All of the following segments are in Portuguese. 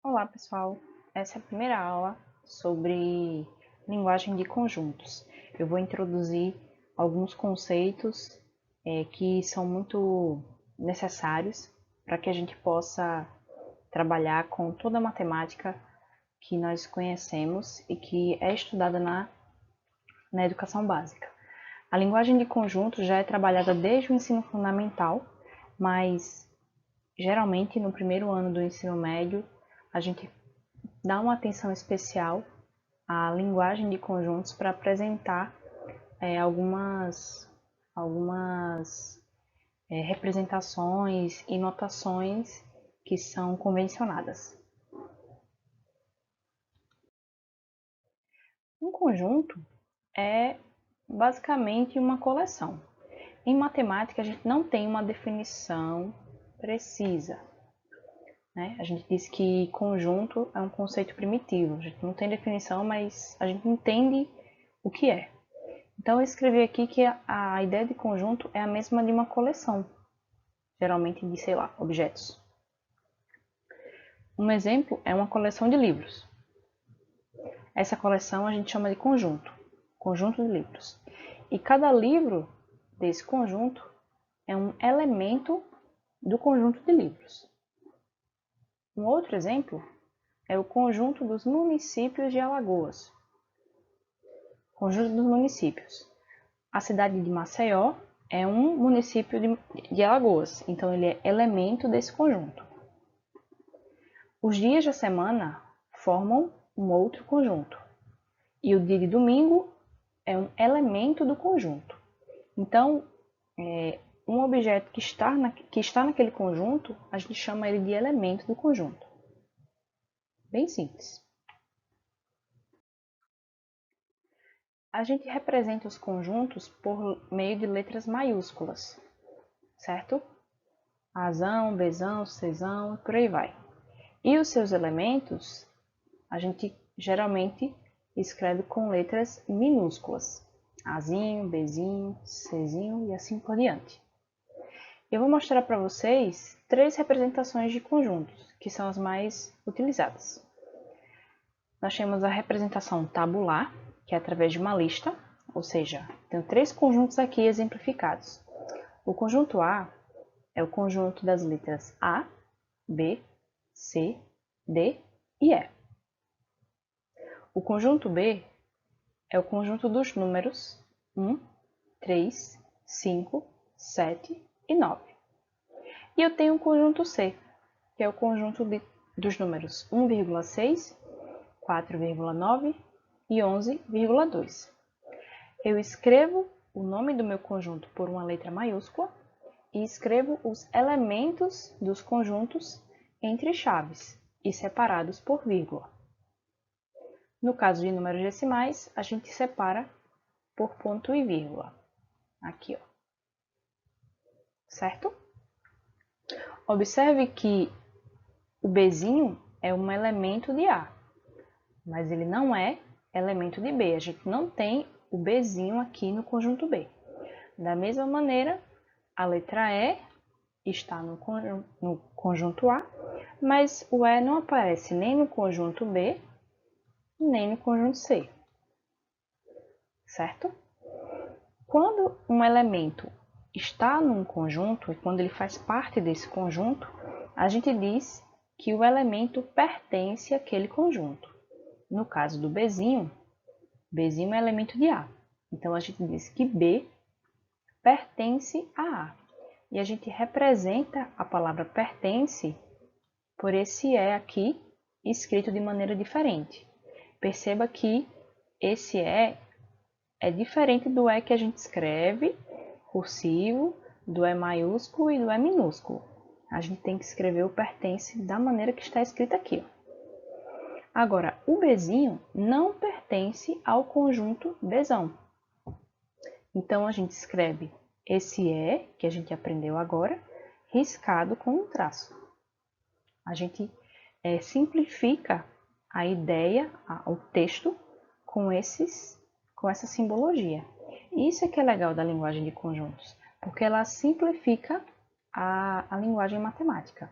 Olá, pessoal! Essa é a primeira aula sobre linguagem de conjuntos. Eu vou introduzir alguns conceitos que são muito necessários para que a gente possa trabalhar com toda a matemática que nós conhecemos e que é estudada na educação básica. A linguagem de conjuntos já é trabalhada desde o ensino fundamental, mas geralmente no primeiro ano do ensino médio a gente dá uma atenção especial à linguagem de conjuntos para apresentar algumas representações e notações que são convencionadas. Um conjunto é basicamente uma coleção. Em matemática, a gente não tem uma definição precisa, né? A gente diz que conjunto é um conceito primitivo, a gente não tem definição, mas a gente entende o que é. Então eu escrevi aqui que a ideia de conjunto é a mesma de uma coleção, geralmente de, sei lá, objetos. Um exemplo é uma coleção de livros. Essa coleção a gente chama de conjunto, conjunto de livros. E cada livro desse conjunto é um elemento do conjunto de livros. Um outro exemplo é o conjunto dos municípios de Alagoas. Conjunto dos municípios. A cidade de Maceió é um município de Alagoas, então ele é elemento desse conjunto. Os dias da semana formam um outro conjunto. E o dia de domingo é um elemento do conjunto. Então, um objeto que está naquele conjunto, a gente chama ele de elemento do conjunto. Bem simples. A gente representa os conjuntos por meio de letras maiúsculas, certo? Azão, Bzão, Czão e por aí vai. E os seus elementos, a gente geralmente escreve com letras minúsculas. Azinho, Bzinho, Czinho e assim por diante. Eu vou mostrar para vocês três representações de conjuntos, que são as mais utilizadas. Nós temos a representação tabular, que é através de uma lista, ou seja, tenho três conjuntos aqui exemplificados. O conjunto A é o conjunto das letras A, B, C, D e E. O conjunto B é o conjunto dos números 1, 3, 5, 7 e 9. E eu tenho o conjunto C, que é o conjunto dos números 1,6, 4,9 e 11,2. Eu escrevo o nome do meu conjunto por uma letra maiúscula e escrevo os elementos dos conjuntos entre chaves e separados por vírgula. No caso de números decimais, a gente separa por ponto e vírgula. Aqui, ó. Certo? Observe que o Bzinho é um elemento de A, mas ele não é elemento de B. A gente não tem o Bzinho aqui no conjunto B. Da mesma maneira, a letra E está no conjunto A, mas o E não aparece nem no conjunto B, nem no conjunto C. Certo? Quando um elemento está num conjunto, e quando ele faz parte desse conjunto, a gente diz que o elemento pertence àquele conjunto. No caso do Bzinho, Bzinho é elemento de A. Então, a gente diz que B pertence a A. E a gente representa a palavra pertence por esse E aqui, escrito de maneira diferente. Perceba que esse E é diferente do E que a gente escreve cursivo, do E maiúsculo e do E minúsculo. A gente tem que escrever o pertence da maneira que está escrito aqui. Agora, o Bzinho não pertence ao conjunto Bzão. Então, a gente escreve esse E, que a gente aprendeu agora, riscado com um traço. A gente simplifica a ideia, o texto, com essa simbologia. Isso é que é legal da linguagem de conjuntos, porque ela simplifica a linguagem matemática.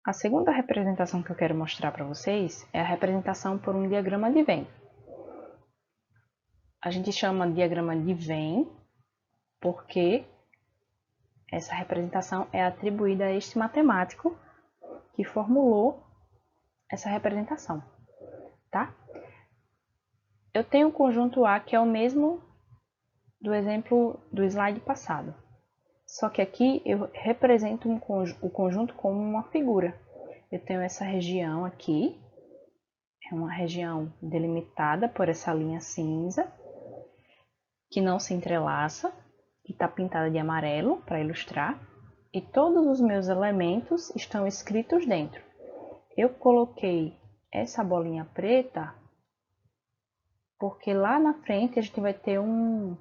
A segunda representação que eu quero mostrar para vocês é a representação por um diagrama de Venn. A gente chama de diagrama de Venn porque essa representação é atribuída a este matemático que formulou essa representação, tá? Eu tenho o conjunto A, que é o mesmo do exemplo do slide passado. Só que aqui eu represento o conjunto como uma figura. Eu tenho essa região aqui, é uma região delimitada por essa linha cinza, que não se entrelaça, e está pintada de amarelo para ilustrar. E todos os meus elementos estão escritos dentro. Eu coloquei essa bolinha preta porque lá na frente a gente vai ter uma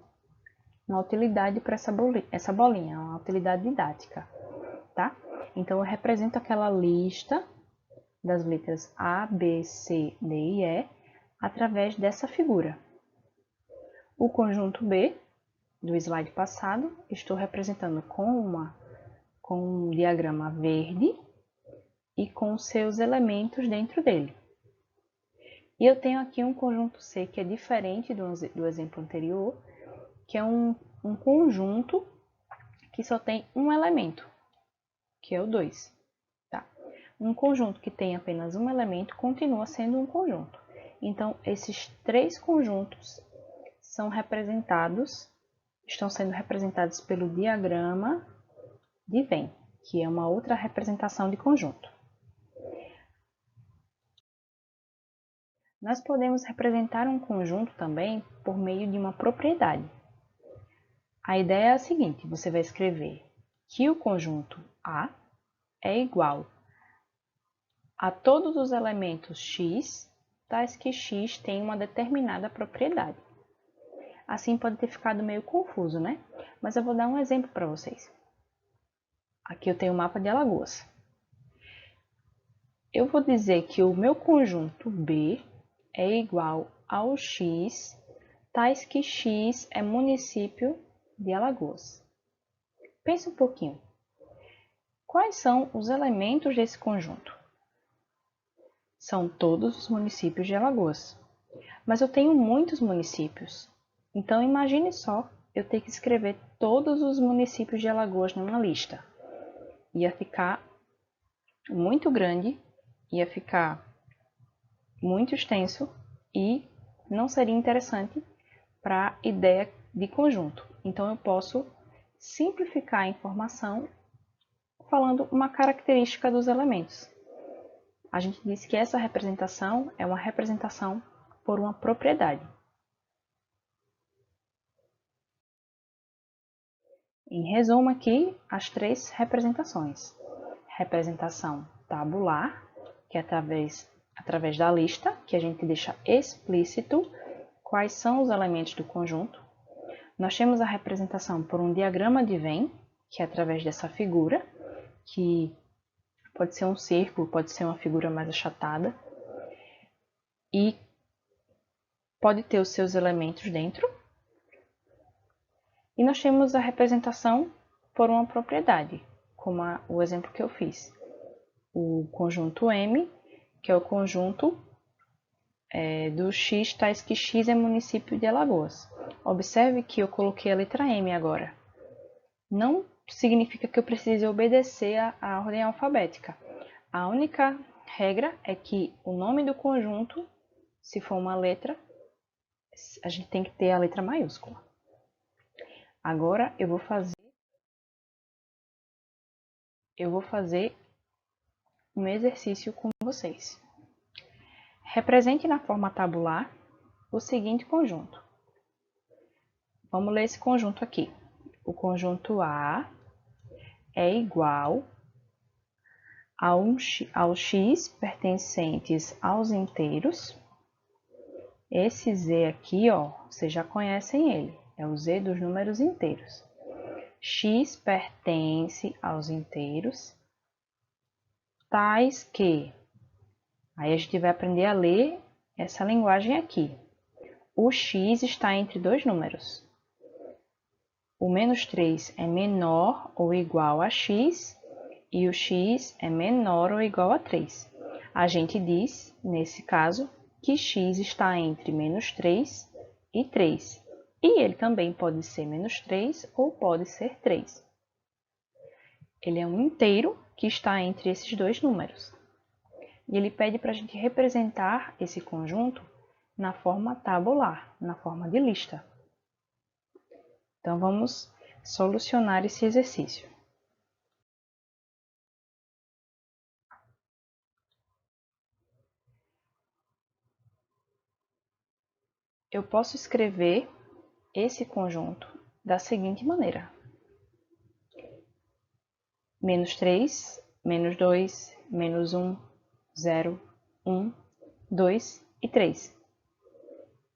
utilidade para essa bolinha, uma utilidade didática, tá? Então eu represento aquela lista das letras A, B, C, D e E através dessa figura. O conjunto B do slide passado estou representando com um diagrama verde e com seus elementos dentro dele. E eu tenho aqui um conjunto C que é diferente do exemplo anterior, que é um conjunto que só tem um elemento, que é o 2. Tá? Um conjunto que tem apenas um elemento continua sendo um conjunto. Então, esses três conjuntos estão sendo representados pelo diagrama de Venn, que é uma outra representação de conjunto. Nós podemos representar um conjunto também por meio de uma propriedade. A ideia é a seguinte, você vai escrever que o conjunto A é igual a todos os elementos x, tais que x tem uma determinada propriedade. Assim pode ter ficado meio confuso, né? Mas eu vou dar um exemplo para vocês. Aqui eu tenho o mapa de Alagoas. Eu vou dizer que o meu conjunto B é igual ao x, tais que x é município de Alagoas. Pensa um pouquinho. Quais são os elementos desse conjunto? São todos os municípios de Alagoas. Mas eu tenho muitos municípios. Então imagine só eu ter que escrever todos os municípios de Alagoas numa lista. Ia ficar muito grande, ia ficar muito extenso e não seria interessante para a ideia de conjunto. Então eu posso simplificar a informação falando uma característica dos elementos. A gente disse que essa representação é uma representação por uma propriedade. Em resumo aqui, as três representações. Representação tabular, que é através da lista, que a gente deixa explícito quais são os elementos do conjunto. Nós temos a representação por um diagrama de Venn, que é através dessa figura, que pode ser um círculo, pode ser uma figura mais achatada, e pode ter os seus elementos dentro. E nós temos a representação por uma propriedade, como o exemplo que eu fiz. O conjunto M, que é o conjunto do x, tais que x é município de Alagoas. Observe que eu coloquei a letra M agora. Não significa que eu precise obedecer à ordem alfabética. A única regra é que o nome do conjunto, se for uma letra, a gente tem que ter a letra maiúscula. Agora eu vou fazer um exercício com vocês. Represente na forma tabular o seguinte conjunto. Vamos ler esse conjunto aqui. O conjunto A é igual ao x pertencentes aos inteiros. Esse z aqui, ó, vocês já conhecem ele, é o z dos números inteiros. X pertence aos inteiros, tais que... Aí a gente vai aprender a ler essa linguagem aqui. O x está entre dois números. O -3 é menor ou igual a x e o x é menor ou igual a 3. A gente diz, nesse caso, que x está entre menos 3 e 3. E ele também pode ser menos 3 ou pode ser 3. Ele é um inteiro que está entre esses dois números. E ele pede para a gente representar esse conjunto na forma tabular, na forma de lista. Então, vamos solucionar esse exercício. Eu posso escrever esse conjunto da seguinte maneira: menos 3, menos 2, menos 1, 0, 1, 2 e 3.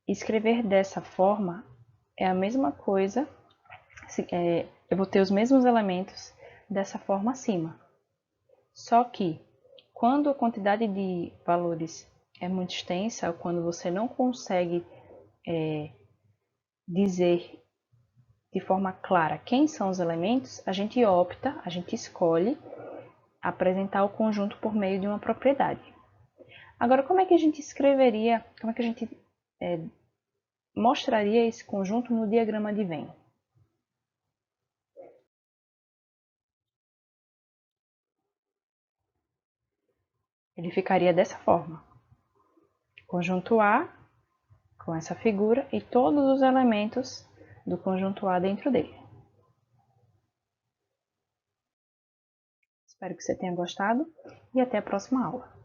Escrever dessa forma é a mesma coisa, eu vou ter os mesmos elementos dessa forma acima. Só que, quando a quantidade de valores é muito extensa, ou quando você não consegue dizer de forma clara quem são os elementos, a gente escolhe apresentar o conjunto por meio de uma propriedade. Agora, como é que a gente escreveria, como é que a gente mostraria esse conjunto no diagrama de Venn? Ele ficaria dessa forma: conjunto A com essa figura e todos os elementos do conjunto A dentro dele. Espero que você tenha gostado e até a próxima aula.